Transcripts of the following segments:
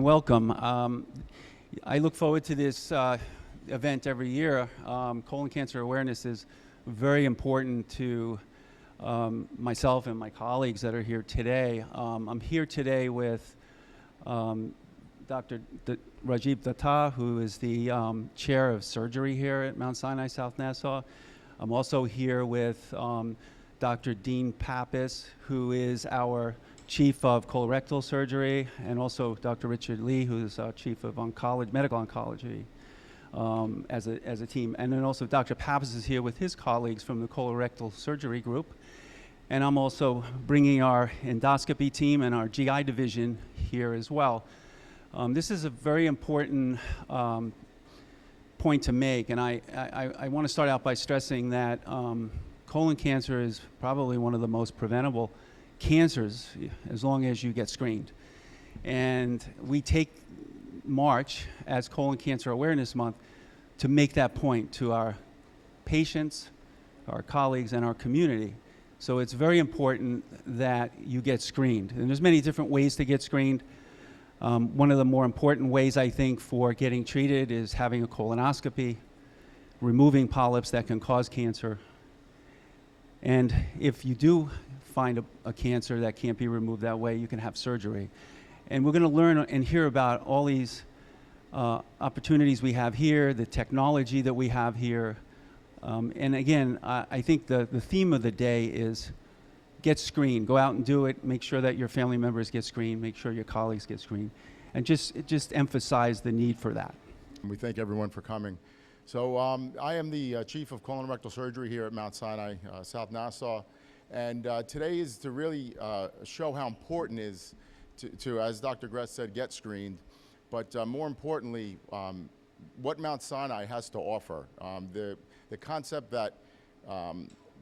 welcome. I look forward to this event every year. Colon cancer awareness is very important to myself and my colleagues that are here today. I'm here today with Dr. Rajiv Datta, who is the chair of surgery here at Mount Sinai, South Nassau. I'm also here with Dr. Dean Pappas, who is our chief of colorectal surgery, and also Dr. Richard Lee, who's our chief of medical oncology as a team. And then also Dr. Pappas is here with his colleagues from the colorectal surgery group. And I'm also bringing our endoscopy team and our GI division here as well. This is a very important point to make, and I want to start out by stressing that colon cancer is probably one of the most preventable cancers as long as you get screened. And we take March as Colon Cancer Awareness Month to make that point to our patients, our colleagues, and our community. So it's very important that you get screened. And there's many different ways to get screened. One of the more important ways, I think, for getting treated is having a colonoscopy, removing polyps that can cause cancer. And if you do find a cancer that can't be removed that way, you can have surgery. And we're going to learn and hear about all these opportunities we have here, the technology that we have here. And again, I think the theme of the day is get screened. Go out and do it. Make sure that your family members get screened. Make sure your colleagues get screened. And just emphasize the need for that. We thank everyone for coming. So I am the chief of colorectal surgery here at Mount Sinai, South Nassau. And today is to really show how important it is to, as Dr. Gress said, get screened. But more importantly, what Mount Sinai has to offer. The concept that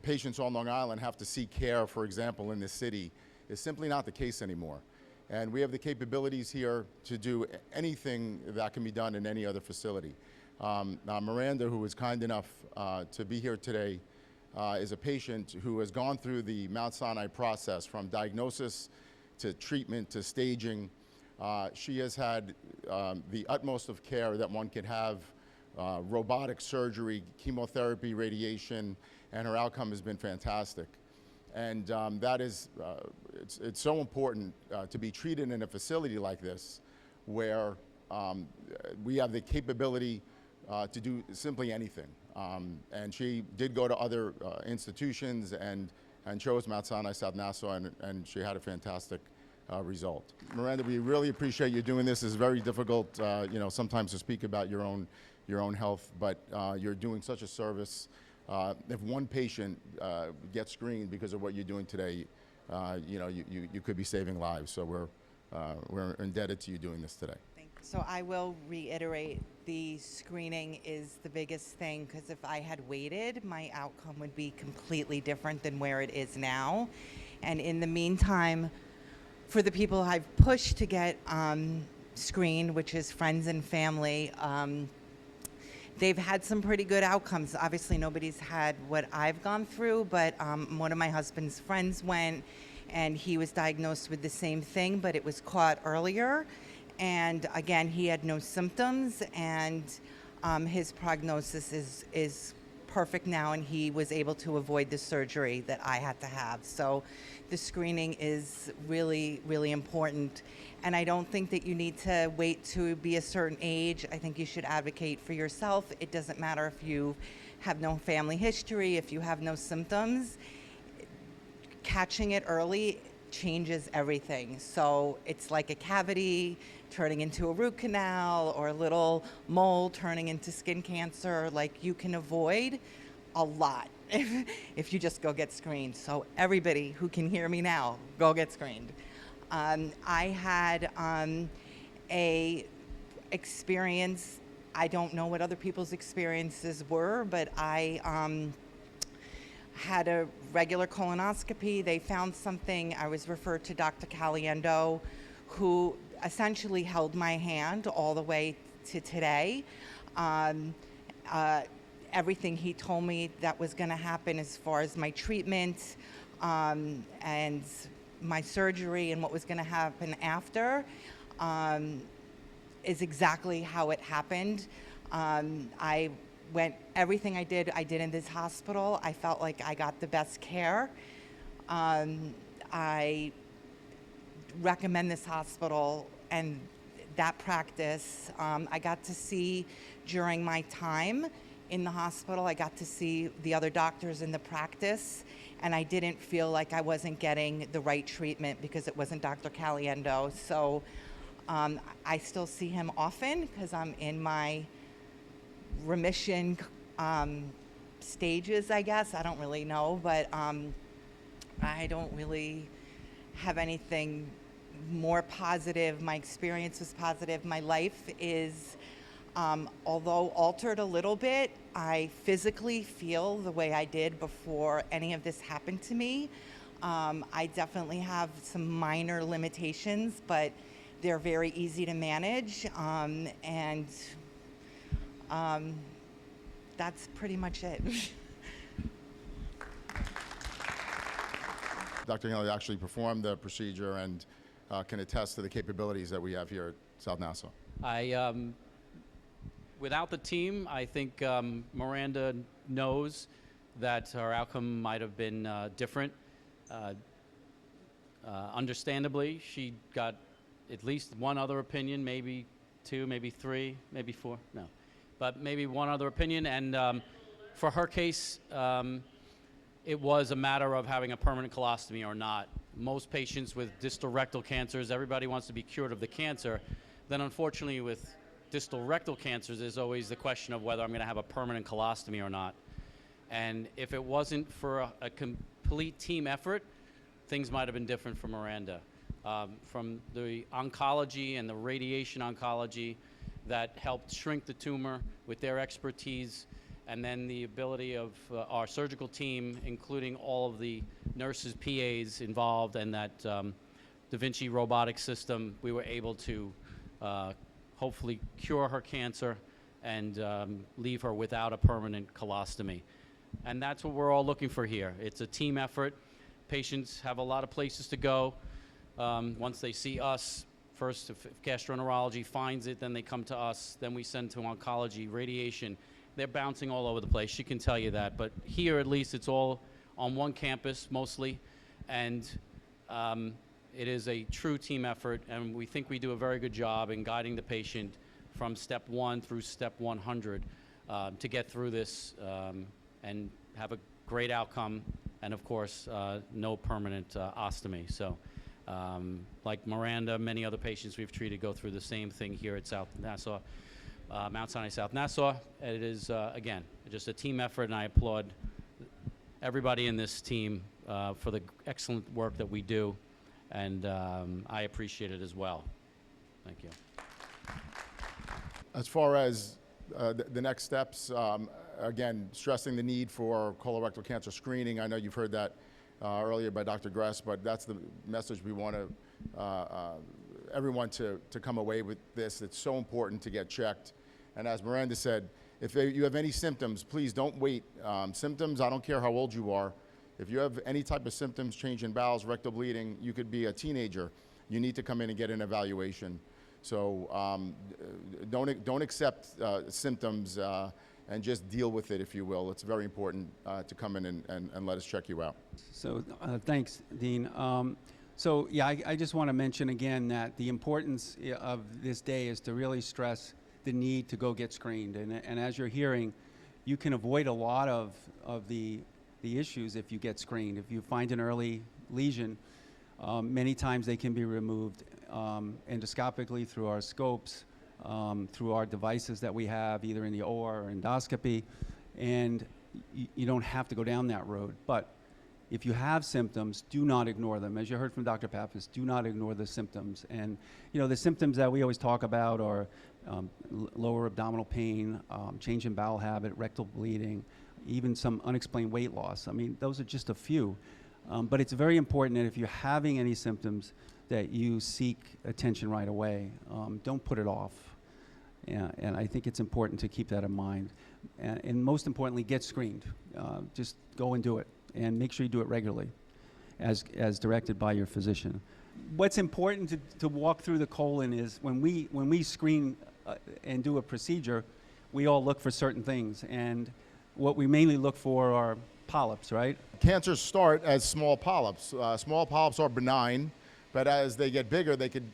patients on Long Island have to seek care, for example, in this city, is simply not the case anymore. And we have the capabilities here to do anything that can be done in any other facility. Now Miranda, who was kind enough to be here today, is a patient who has gone through the Mount Sinai process from diagnosis to treatment to staging. She has had the utmost of care that one could have, robotic surgery, chemotherapy, radiation, and her outcome has been fantastic. And that is, it's so important to be treated in a facility like this where we have the capability to do simply anything. And she did go to other institutions and chose Mount Sinai South Nassau, and she had a fantastic result. Miranda, we really appreciate you doing this. It's very difficult, sometimes to speak about your own health, but you're doing such a service. If one patient gets screened because of what you're doing today, you could be saving lives. So we're indebted to you doing this today. So I will reiterate, the screening is the biggest thing, because if I had waited, my outcome would be completely different than where it is now. And in the meantime, for the people I've pushed to get screened, which is friends and family, they've had some pretty good outcomes. Obviously, nobody's had what I've gone through, but one of my husband's friends went, and he was diagnosed with the same thing, but it was caught earlier. And again, he had no symptoms, and his prognosis is perfect now, and he was able to avoid the surgery that I had to have. So the screening is really, really important. And I don't think that you need to wait to be a certain age. I think you should advocate for yourself. It doesn't matter if you have no family history, if you have no symptoms. Catching it early changes everything. So it's like a cavity turning into a root canal, or a little mole turning into skin cancer. Like, you can avoid a lot if you just go get screened. So everybody who can hear me now, go get screened. I had a experience, I don't know what other people's experiences were, but I had a regular colonoscopy. They found something. I was referred to Dr. Caliendo, who essentially held my hand all the way to today. Everything he told me that was going to happen as far as my treatment and my surgery and what was going to happen after, is exactly how it happened. Everything I did in this hospital. I felt like I got the best care. I recommend this hospital and that practice. I got to see during my time in the hospital, I got to see the other doctors in the practice, and I didn't feel like I wasn't getting the right treatment because it wasn't Dr. Caliendo. So I still see him often because I'm in my remission stages, I guess. I don't really know, but I don't really have anything more positive. My experience was positive. My life is, although altered a little bit, I physically feel the way I did before any of this happened to me. I definitely have some minor limitations, but they're very easy to manage, and that's pretty much it. Dr. Haley actually performed the procedure and can attest to the capabilities that we have here at South Nassau. Without the team, I think Miranda knows that her outcome might have been different. Understandably, she got at least one other opinion, maybe two, maybe three, maybe four, no. But maybe one other opinion, and for her case, it was a matter of having a permanent colostomy or not. Most patients with distal rectal cancers, everybody wants to be cured of the cancer. Then unfortunately with distal rectal cancers, there's always the question of whether I'm gonna have a permanent colostomy or not. And if it wasn't for a complete team effort, things might have been different for Miranda. From the oncology and the radiation oncology that helped shrink the tumor with their expertise, and then the ability of our surgical team, including all of the nurses, PAs involved, and that Da Vinci robotic system, we were able to hopefully cure her cancer and leave her without a permanent colostomy. And that's what we're all looking for here. It's a team effort. Patients have a lot of places to go. Once they see us, first if gastroenterology finds it, then they come to us, then we send to oncology, radiation. They're bouncing all over the place. She can tell you that. But here, at least, it's all on one campus, mostly. And it is a true team effort. And we think we do a very good job in guiding the patient from step 1 through step 100 to get through this and have a great outcome. And, of course, no permanent ostomy. So, like Miranda, many other patients we've treated go through the same thing here at South Nassau. Mount Sinai, South Nassau. It is, again, just a team effort, and I applaud everybody in this team for the excellent work that we do, and I appreciate it as well. Thank you. As far as the next steps, again, stressing the need for colorectal cancer screening. I know you've heard that earlier by Dr. Gress, but that's the message we want everyone to come away with this. It's so important to get checked. And as Miranda said, if you have any symptoms, please don't wait. Symptoms, I don't care how old you are. If you have any type of symptoms, change in bowels, rectal bleeding, you could be a teenager. You need to come in and get an evaluation. So don't accept symptoms and just deal with it, if you will. It's very important to come in and let us check you out. So thanks, Dean. So yeah, I just want to mention again that the importance of this day is to really stress the need to go get screened. And as you're hearing, you can avoid a lot of the issues if you get screened. If you find an early lesion, many times they can be removed endoscopically through our scopes, through our devices that we have, either in the OR or endoscopy, and you don't have to go down that road. But if you have symptoms, do not ignore them. As you heard from Dr. Pappas, do not ignore the symptoms. And the symptoms that we always talk about are lower abdominal pain, change in bowel habit, rectal bleeding, even some unexplained weight loss. I mean, those are just a few. But it's very important that if you're having any symptoms, that you seek attention right away. Don't put it off. And I think it's important to keep that in mind. And most importantly, get screened. Just go and do it. And make sure you do it regularly, as directed by your physician. what's important to walk through the colon is when we screen and do a procedure, we all look for certain things, and what we mainly look for are polyps, right? Cancers start as small polyps. Small polyps are benign, but as they get bigger, they could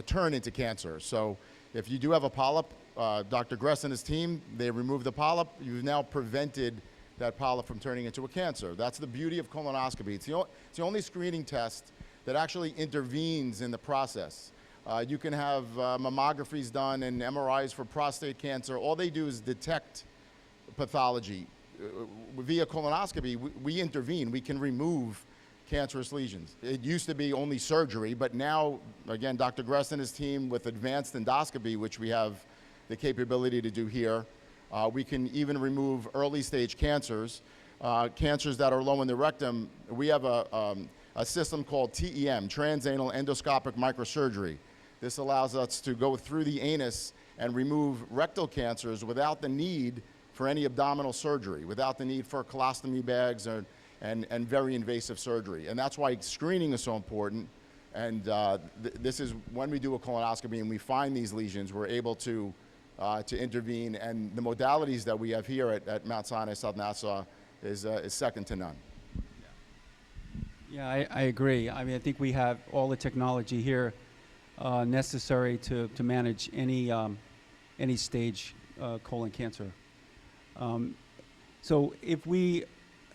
turn into cancer. So if you do have a polyp, Dr. Gress and his team, they remove the polyp. You've now prevented that polyp from turning into a cancer. That's the beauty of colonoscopy. It's the only screening test that actually intervenes in the process. You can have mammographies done and MRIs for prostate cancer. All they do is detect pathology. Via colonoscopy, we intervene. We can remove cancerous lesions. It used to be only surgery, but now, again, Dr. Gress and his team with advanced endoscopy, which we have the capability to do here, we can even remove early stage cancers, cancers that are low in the rectum. We have a system called TEM, transanal endoscopic microsurgery. This allows us to go through the anus and remove rectal cancers without the need for any abdominal surgery, without the need for colostomy bags and very invasive surgery. And that's why screening is so important. And this is when we do a colonoscopy and we find these lesions, we're able to intervene. And the modalities that we have here at Mount Sinai, South Nassau, is second to none. Yeah, I agree. I mean, I think we have all the technology here necessary to manage any stage colon cancer. So if we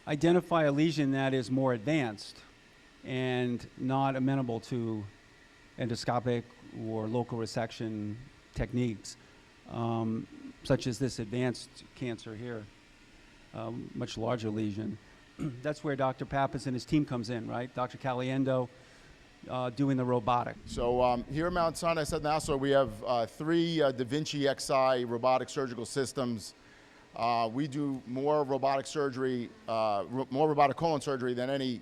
identify a lesion that is more advanced and not amenable to endoscopic or local resection techniques, such as this advanced cancer here, much larger lesion, that's where Dr. Pappas and his team comes in, right? Dr. Caliendo doing the robotic. So here at Mount Sinai, South Nassau, we have 3 Da Vinci Xi robotic surgical systems. We do more robotic surgery, more robotic colon surgery than any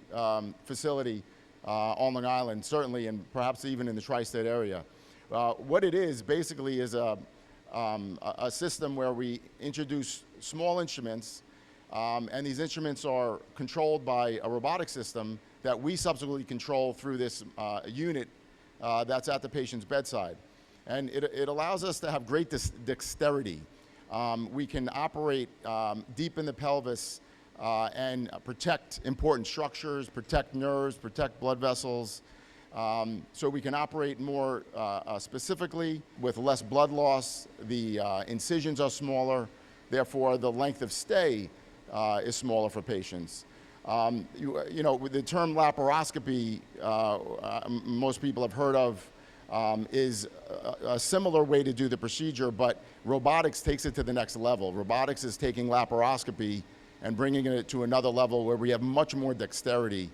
facility on Long Island, certainly, and perhaps even in the tri-state area. What it is basically is a system where we introduce small instruments, and these instruments are controlled by a robotic system that we subsequently control through this unit that's at the patient's bedside. And it allows us to have great dexterity. We can operate deep in the pelvis and protect important structures, protect nerves, protect blood vessels. So we can operate more specifically with less blood loss. The incisions are smaller, therefore the length of stay is smaller for patients. You know, with the term laparoscopy, most people have heard of, is a similar way to do the procedure, but robotics takes it to the next level. Robotics is taking laparoscopy and bringing it to another level where we have much more dexterity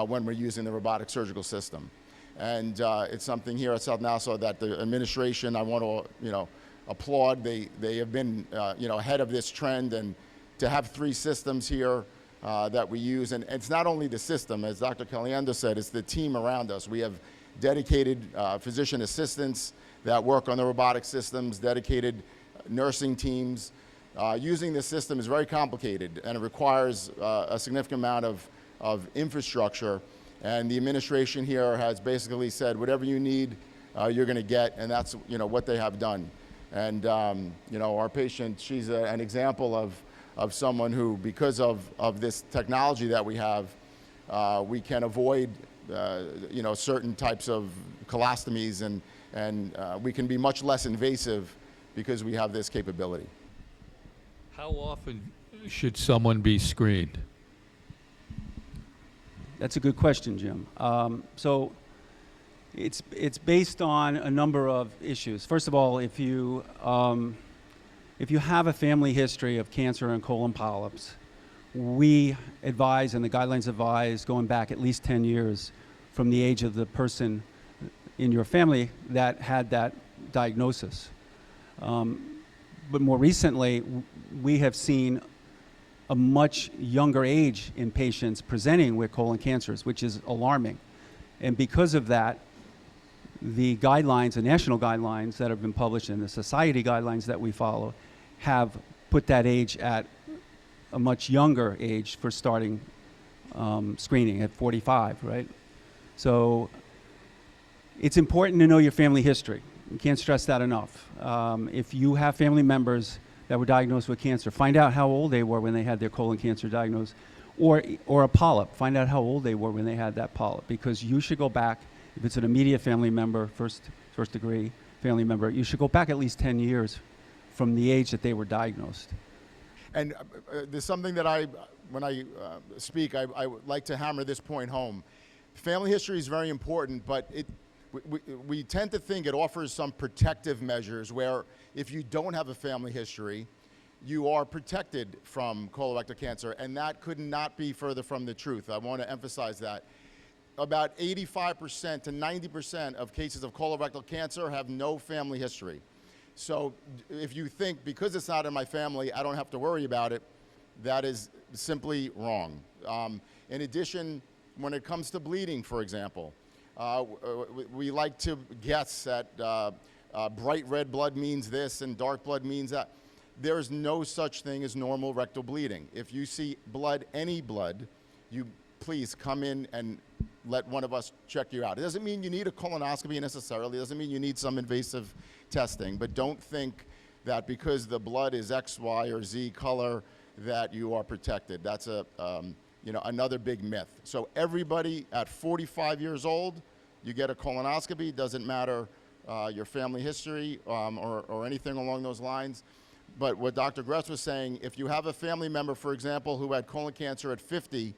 when we're using the robotic surgical system. And it's something here at South Nassau that the administration, I want to, applaud. They have been, ahead of this trend, and to have 3 systems here that we use. And it's not only the system, as Dr. Caliendo said, it's the team around us. We have dedicated physician assistants that work on the robotic systems, dedicated nursing teams. Using this system is very complicated, and it requires a significant amount of infrastructure. And the administration here has basically said, whatever you need, you're going to get, and that's what they have done. And our patient, she's an example of someone who, because of this technology that we have, we can avoid certain types of colostomies, and we can be much less invasive because we have this capability. How often should someone be screened? That's a good question, Jim. So it's based on a number of issues. First of all, if you have a family history of cancer and colon polyps, we advise, and the guidelines advise, going back at least 10 years from the age of the person in your family that had that diagnosis. But more recently, we have seen a much younger age in patients presenting with colon cancers, which is alarming. And because of that, the guidelines, the national guidelines that have been published and the society guidelines that we follow have put that age at a much younger age for starting screening at 45, right? So It's important to know your family history. You can't stress that enough. If you have family members that were diagnosed with cancer, find out how old they were when they had their colon cancer diagnosed, or a polyp. Find out how old they were when they had that polyp, because you should go back. If it's an immediate family member, first degree family member, you should go back at least 10 years from the age that they were diagnosed. And there's something that when I speak, I would like to hammer this point home. Family history is very important, but we tend to think it offers some protective measures where if you don't have a family history, you are protected from colorectal cancer, and that could not be further from the truth. I want to emphasize that. About 85% to 90% of cases of colorectal cancer have no family history. So if you think because it's not in my family, I don't have to worry about it, that is simply wrong. In addition, when it comes to bleeding, for example, we like to guess that bright red blood means this and dark blood means that. There's no such thing as normal rectal bleeding. If you see blood, any blood, you please come in and let one of us check you out. It doesn't mean you need a colonoscopy necessarily. It doesn't mean you need some invasive testing. But don't think that because the blood is X, Y, or Z color that you are protected. That's another big myth. So everybody at 45 years old, you get a colonoscopy. Doesn't matter your family history or anything along those lines. But what Dr. Gress was saying, if you have a family member, for example, who had colon cancer at 50,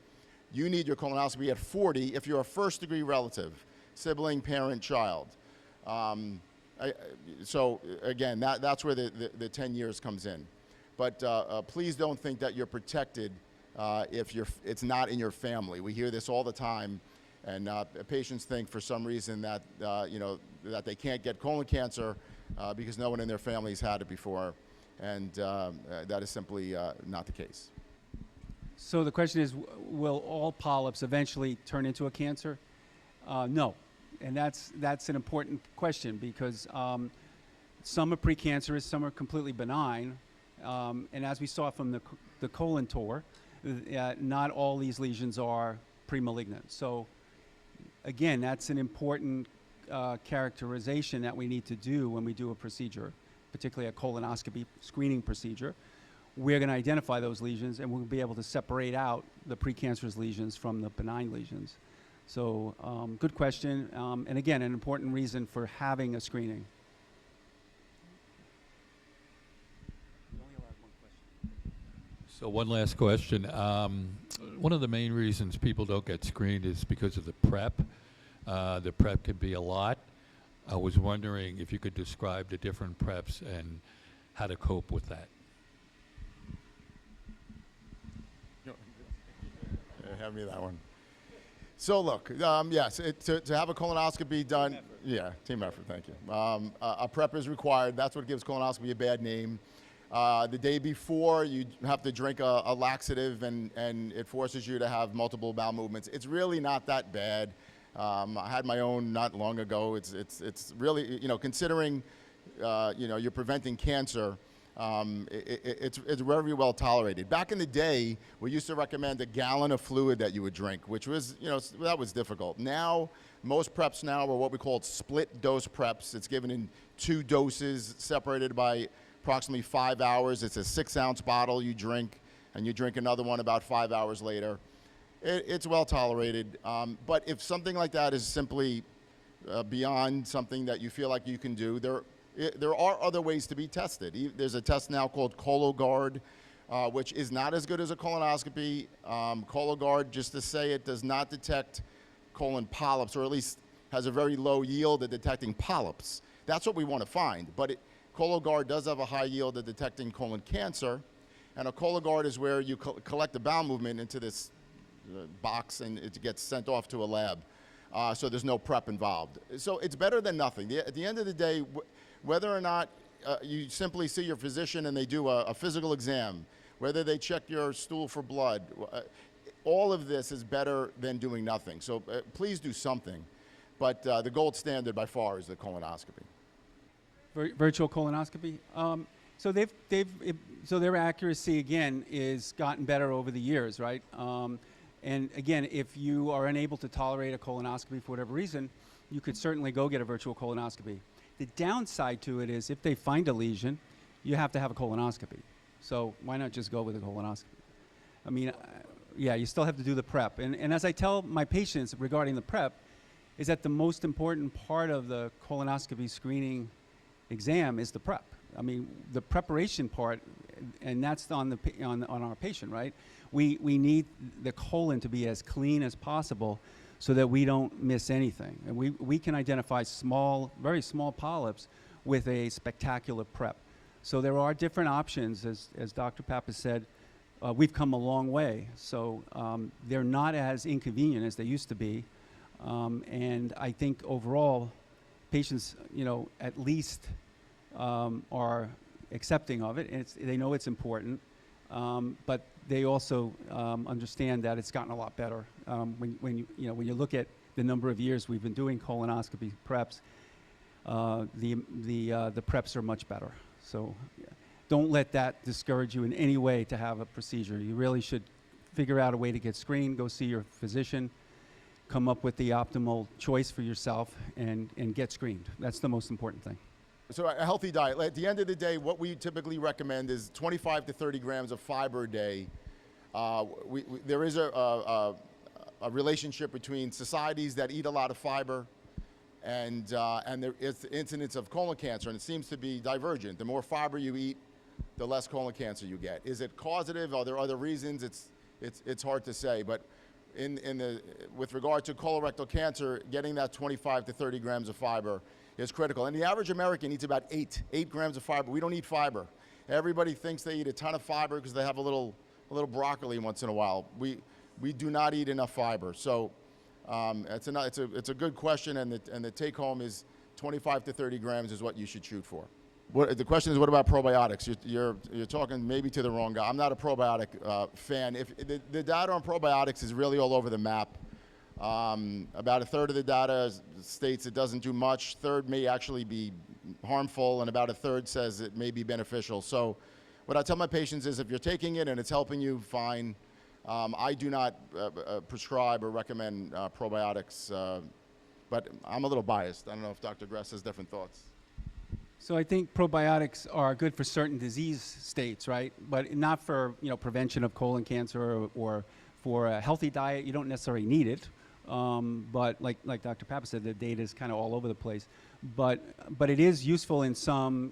you need your colonoscopy at 40 if you're a first-degree relative, sibling, parent, child. So again, that's where the 10 years comes in. But please don't think that you're protected if it's not in your family. We hear this all the time, and patients think for some reason that that they can't get colon cancer because no one in their family's had it before. And that is simply not the case. So the question is, will all polyps eventually turn into a cancer? No, and that's an important question because some are precancerous, some are completely benign, and as we saw from the colon tour, not all these lesions are premalignant. So again, that's an important characterization that we need to do when we do a procedure, particularly a colonoscopy screening procedure. We're going to identify those lesions, and we'll be able to separate out the precancerous lesions from the benign lesions. So good question, and again, an important reason for having a screening. You only allowed one question. So one last question. One of the main reasons people don't get screened is because of the prep. The prep can be a lot. I was wondering if you could describe the different preps and how to cope with that. Have me that one. So look, yes, to have a colonoscopy done, team effort, thank you. A prep is required. That's what gives colonoscopy a bad name. The day before, you have to drink a laxative, and it forces you to have multiple bowel movements. It's really not that bad. I had my own not long ago. It's really, considering, you're preventing cancer, it's very well tolerated. Back in the day, we used to recommend a gallon of fluid that you would drink, which was, that was difficult. Now, most preps now are what we call split dose preps. It's given in 2 doses separated by approximately 5 hours. It's a 6-ounce bottle you drink, and you drink another one about 5 hours later. It's well tolerated, but if something like that is simply beyond something that you feel like you can do, there are other ways to be tested. There's a test now called Cologuard, which is not as good as a colonoscopy. Cologuard, just to say it, does not detect colon polyps, or at least has a very low yield at detecting polyps. That's what we want to find, but Cologuard does have a high yield at detecting colon cancer, and a Cologuard is where you collect the bowel movement into this box, and it gets sent off to a lab. So there's no prep involved. So it's better than nothing. At the end of the day, whether or not you simply see your physician and they do a physical exam, whether they check your stool for blood, all of this is better than doing nothing. So please do something. But the gold standard by far is the colonoscopy. Virtual colonoscopy. So their accuracy again is gotten better over the years, right? And again, if you are unable to tolerate a colonoscopy for whatever reason, you could certainly go get a virtual colonoscopy. The downside to it is if they find a lesion, you have to have a colonoscopy. So why not just go with a colonoscopy? I mean, yeah, you still have to do the prep. And as I tell my patients regarding the prep, is that the most important part of the colonoscopy screening exam is the prep. I mean, the preparation part, and that's on our patient, right? We need the colon to be as clean as possible so that we don't miss anything. And we can identify very small polyps with a spectacular prep. So there are different options, as Dr. Pappas said. We've come a long way. So they're not as inconvenient as they used to be. And I think overall, patients, at least are accepting of it. And they know it's important, but they also understand that it's gotten a lot better. When you look at the number of years we've been doing colonoscopy preps, the preps are much better. So don't let that discourage you in any way to have a procedure. You really should figure out a way to get screened, go see your physician, come up with the optimal choice for yourself, and get screened. That's the most important thing. So a healthy diet. At the end of the day, what we typically recommend is 25 to 30 grams of fiber a day. There is a relationship between societies that eat a lot of fiber and the incidence of colon cancer, and it seems to be divergent. The more fiber you eat, the less colon cancer you get. Is it causative? Are there other reasons? It's hard to say, but with regard to colorectal cancer, getting that 25 to 30 grams of fiber is critical. And the average American eats about 8 grams of fiber. We don't eat fiber. Everybody thinks they eat a ton of fiber because they have a little broccoli once in a while. We do not eat enough fiber. So it's a good question, and the take home is 25 to 30 grams is what you should shoot for. The question is, what about probiotics? You're talking maybe to the wrong guy. I'm not a probiotic fan. If the data on probiotics is really all over the map. About a third of the data states it doesn't do much. Third may actually be harmful, and about a third says it may be beneficial. So what I tell my patients is, if you're taking it and it's helping you, fine. I do not prescribe or recommend probiotics, but I'm a little biased. I don't know if Dr. Gress has different thoughts. So I think probiotics are good for certain disease states, right? But not for prevention of colon cancer or for a healthy diet. You don't necessarily need it. But like Dr. Papa said, the data is kind of all over the place. But it is useful in some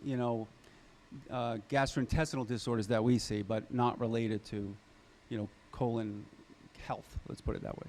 gastrointestinal disorders that we see, but not related to colon health. Let's put it that way.